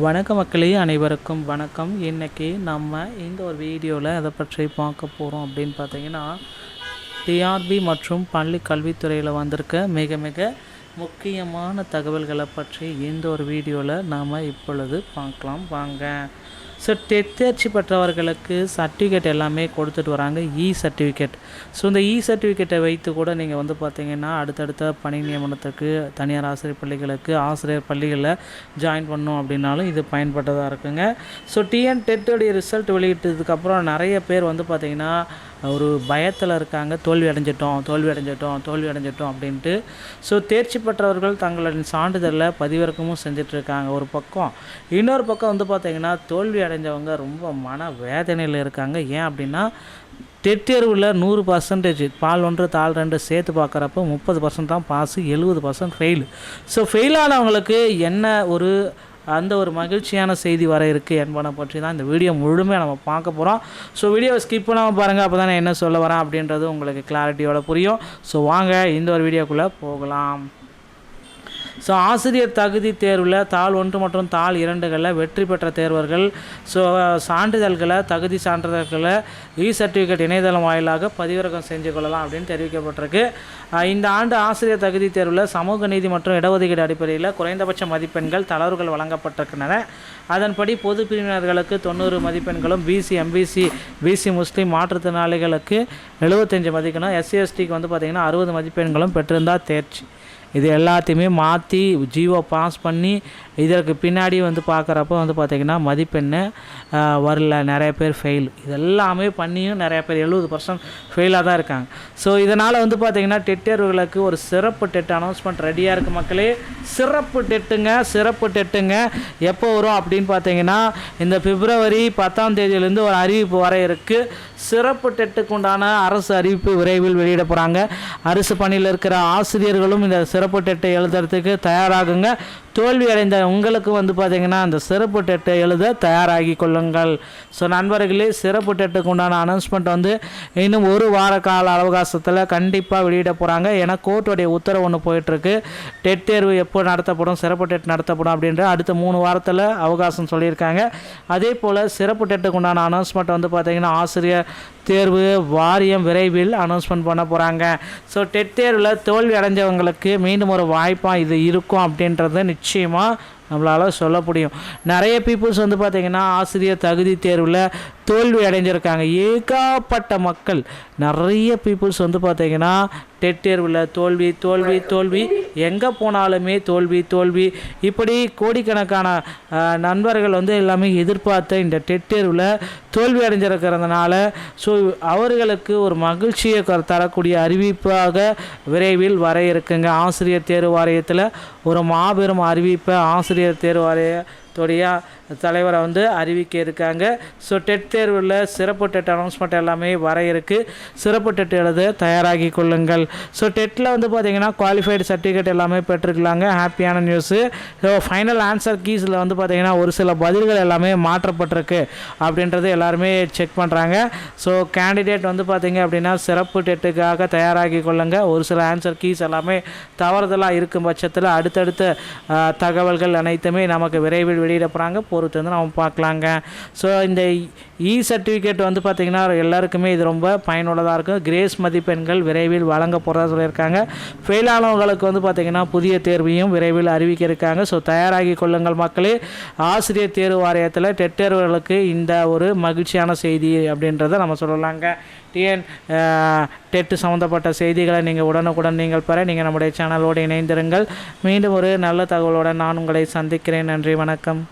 வணக்கம் மக்களே, அனைவருக்கும் வணக்கம். இன்றைக்கி நம்ம இந்த ஒரு வீடியோவில் எதை பற்றி பார்க்க போகிறோம் அப்படின்னு பார்த்தீங்கன்னா, டிஆர்பி மற்றும் பள்ளி கல்வித்துறையில் வந்திருக்க மிக மிக முக்கியமான தகவல்களை பற்றி இந்த ஒரு வீடியோவில் நாம் இப்பொழுது பார்க்கலாம் வாங்க. ஸோ டெட் தேர்ச்சி பெற்றவர்களுக்கு சர்டிஃபிகேட் எல்லாமே கொடுத்துட்டு வராங்க, சர்டிஃபிகேட். ஸோ இந்த சர்டிஃபிகேட்டை வைத்து கூட நீங்கள் பார்த்திங்கன்னா அடுத்தடுத்த பணி நியமனத்துக்கு தனியார் ஆசிரியர் பள்ளிகளுக்கு ஆசிரியர் பள்ளிகளில் ஜாயின் பண்ணணும் அப்படின்னாலும் இது பயன்பட்டதாக இருக்குங்க. ஸோ டெட்டோடைய ரிசல்ட் வெளியிட்டதுக்கப்புறம் நிறைய பேர் பார்த்திங்கன்னா ஒரு பயத்தில் இருக்காங்க, தோல்வி அடைஞ்சிட்டோம் அப்படின்ட்டு. ஸோ தேர்ச்சி பெற்றவர்கள் தங்களின் சான்றிதழில் பதிவிறக்கமும் செஞ்சிட்ருக்காங்க ஒரு பக்கம். இன்னொரு பக்கம் பார்த்திங்கன்னா தோல்வி அடைஞ்சவங்க ரொம்ப மன வேதனையில் இருக்காங்க. ஏன் அப்படின்னா டெட் தேர்வில் 100% பால் 1 தாள் 2 சேர்த்து பார்க்குறப்ப 30% தான் பாஸு, 70% ஃபெயிலு. ஸோ ஃபெயிலானவங்களுக்கு என்ன அந்த ஒரு மகிழ்ச்சியான செய்தி வர இருக்குது என்பதை பற்றி தான் இந்த வீடியோ முழுமையாக நம்ம பார்க்க போகிறோம். ஸோ வீடியோவை ஸ்கிப் பண்ணாமல் பாருங்கள், அப்போ தான் நான் என்ன சொல்ல வரேன் அப்படின்றது உங்களுக்கு கிளாரிட்டியோட புரியும். ஸோ வாங்க இந்த ஒரு வீடியோக்குள்ளே போகலாம். ஸோ ஆசிரியர் தகுதி தேர்வில் தாள் 1 மற்றும் தாள் 2களில் வெற்றி பெற்ற தேர்வர்கள் சான்றிதழ்களை தகுதி சான்றிதழ்களை சர்டிஃபிகேட் இணையதளம் வாயிலாக பதிவிறக்கம் செஞ்சு கொள்ளலாம் அப்படின்னு தெரிவிக்கப்பட்டிருக்கு. இந்த ஆண்டு ஆசிரியர் தகுதி தேர்வில் சமூக நீதி மற்றும் இடஒதுக்கீடு அடிப்படையில் குறைந்தபட்ச மதிப்பெண்கள் தளர்வுகள் வழங்கப்பட்டிருக்கின்றன. அதன்படி பொது பிரிவினர்களுக்கு 90 மதிப்பெண்களும், பிசி எம்பிசி பிசி முஸ்லீம் மாற்றுத்திறனாளிகளுக்கு 75 மதிப்பெண்ணும், எஸ்சி எஸ்டிக்கு பார்த்திங்கன்னா 60 மதிப்பெண்களும் பெற்றிருந்தால் தேர்ச்சி. இது எல்லாத்தையுமே மாற்றி ஜிஓ பாஸ் பண்ணி இதற்கு பின்னாடி பார்க்குறப்ப பார்த்திங்கன்னா மதிப்பெண்ணு வரல, நிறைய பேர் ஃபெயில். இதெல்லாமே பண்ணியும் நிறைய பேர் 70% ஃபெயிலாக தான் இருக்காங்க. ஸோ இதனால் பார்த்திங்கன்னா டெட் தேர்வுகளுக்கு ஒரு சிறப்பு டெட் அனௌன்ஸ்மெண்ட் ரெடியாக இருக்குது மக்களே. சிறப்பு டெட்டுங்க எப்போ வரும் அப்படின்னு பார்த்தீங்கன்னா இந்த பிப்ரவரி 10ஆம் தேதியிலேருந்து ஒரு அறிவிப்பு வர இருக்குது. சிறப்பு டெட்டுக்கு உண்டான அரசு அறிவிப்பு விரைவில் வெளியிட போகிறாங்க. அரசு பணியில் இருக்கிற ஆசிரியர்களும் இந்த சிறப்பு டெட்டை எழுதுறதுக்கு தயாராகுங்க. தோல்வி அடைந்த உங்களுக்கு பார்த்திங்கன்னா அந்த சிறப்பு டெட்டை எழுத தயாராகி கொள்ளுங்கள். ஸோ நண்பர்களே, சிறப்பு டெட்டுக்கு உண்டான அனௌன்ஸ்மெண்ட் இன்னும் ஒரு வார கால அவகாசத்தில் கண்டிப்பாக வெளியிட போகிறாங்க. ஏன்னா கோர்ட்டுடைய உத்தரவு ஒன்று போயிட்டுருக்கு. டெட் தேர்வு எப்போ நடத்தப்படும், சிறப்பு டெட் நடத்தப்படும் அப்படின்ற அடுத்த 3 வாரத்தில் அவகாசம் சொல்லியிருக்காங்க. அதே போல் சிறப்பு டெட்டுக்கு உண்டான அனௌன்ஸ்மெண்ட் பார்த்திங்கன்னா ஆசிரியர் தேர்வு வாரியம் விரைவில் அனௌன்ஸ்மெண்ட் பண்ண போகிறாங்க. ஸோ டெட் தேர்வில் தோல்வி அடைஞ்சவங்களுக்கு மீண்டும் ஒரு வாய்ப்பாக இது இருக்கும் அப்படின்றது நிச்சயமாக நம்மளால் சொல்ல முடியும். நிறைய பீப்புள்ஸ் பார்த்திங்கன்னா ஆசிரியர் தகுதி தேர்வில் தோல்வி அடைஞ்சிருக்காங்க. ஏகப்பட்ட மக்கள், நிறைய பீப்புள்ஸ் பார்த்திங்கன்னா டெட் தேர்வில் தோல்வி எங்கே போனாலுமே தோல்வி இப்படி கோடிக்கணக்கான நண்பர்கள் எல்லாமே எதிர்பார்த்த இந்த டெட் தேர்வில் தோல்வி அடைஞ்சிருக்கிறதுனால ஸோ அவர்களுக்கு ஒரு மகிழ்ச்சியை தரக்கூடிய அறிவிப்பாக விரைவில் வர இருக்குங்க. ஆசிரியர் தேர்வு வாரியத்தில் ஒரு மாபெரும் அறிவிப்பை ஆசிரியர் தேர்வு வாரியத்துடைய தலைவரை அறிவிக்க இருக்காங்க. ஸோ டெட் தேர்வில் சிறப்பு டெட் அனௌன்ஸ்மெண்ட் எல்லாமே வர இருக்குது. சிறப்பு டெட் எழுத தயாராகி கொள்ளுங்கள். ஸோ டெட்டில் பார்த்திங்கன்னா குவாலிஃபைடு சர்டிஃபிகேட் எல்லாமே பெற்றுக்கலாங்க. ஹாப்பியான நியூஸு. ஸோ ஃபைனல் ஆன்சர் கீஸில் பார்த்திங்கன்னா ஒரு சில பதில்கள் எல்லாமே மாற்றப்பட்டிருக்கு அப்படின்றது எல்லாருமே செக் பண்ணுறாங்க. ஸோ கேண்டிடேட் பார்த்திங்க அப்படின்னா சிறப்பு டெட்டுக்காக தயாராகி கொள்ளுங்க. ஒரு சில ஆன்சர் கீஸ் எல்லாமே தவறுதலாக இருக்கும் பட்சத்தில் அடுத்தடுத்த தகவல்கள் அனைத்துமே நமக்கு விரைவில் வெளியிட போகிறாங்க. பொறுத்து நம்ம பார்க்கலாங்க. ஸோ இந்த சர்டிஃபிகேட் பார்த்திங்கன்னா எல்லாருக்குமே இது ரொம்ப பயனுள்ளதாக இருக்கும். கிரேஸ் மதிப்பெண்கள் விரைவில் வழங்க போகிறதா சொல்லியிருக்காங்க. ஃபெயிலானவங்களுக்கு பார்த்திங்கன்னா புதிய தேர்வையும் விரைவில் அறிவிக்க இருக்காங்க. ஸோ தயாராகி கொள்ளுங்கள் மக்களே. ஆசிரியர் தேர்வு வாரியத்தில் டெட் தேர்வுகளுக்கு இந்த ஒரு மகிழ்ச்சியான செய்தி அப்படின்றத நம்ம சொல்லலாங்க. டெட்டு சம்மந்தப்பட்ட செய்திகளை நீங்கள் உடனுக்குடன் பெற நீங்கள் நம்முடைய சேனலோடு இணைந்திருங்கள். மீண்டும் ஒரு நல்ல தகவலுடன் நான் உங்களை சந்திக்கிறேன். நன்றி, வணக்கம்.